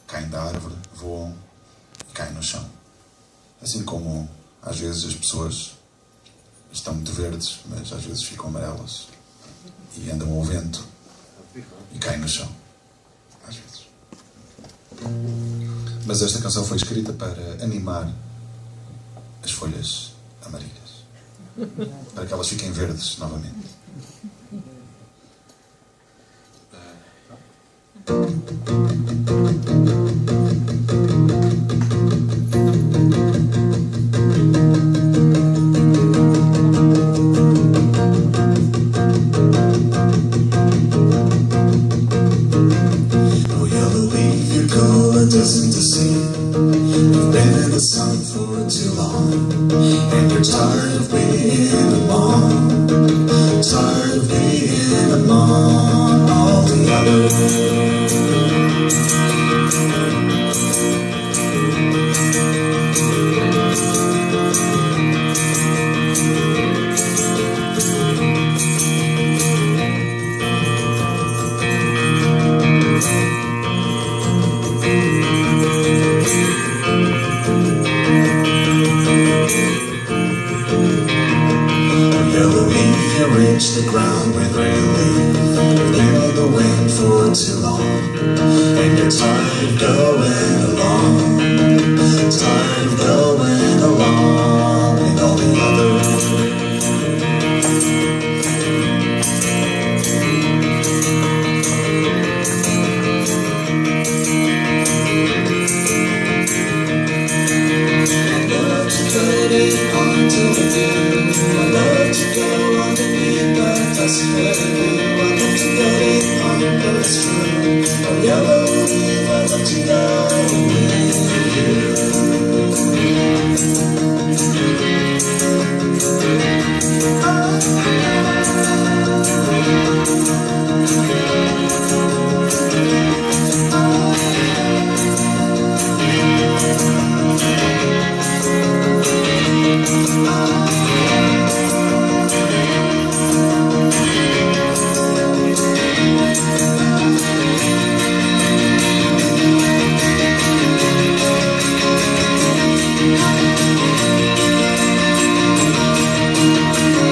caem da árvore, voam e caem no chão. Assim como às vezes as pessoas estão muito verdes, mas às vezes ficam amarelas e andam ao vento e caem no chão. Às vezes. Mas esta canção foi escrita para animar as folhas amarelas, para que elas fiquem verdes novamente. You've been in the sun for too long, and you're tired of being alone, tired of being among all the others. Reach the ground with relief. You've been in the wind for too long, and you're tired of going along, tired of going along with all the others. I love to go in onto the view. I love to go underneath the dust curtain. I love to go in under the stream. Oh, yellow leaf, I love to go.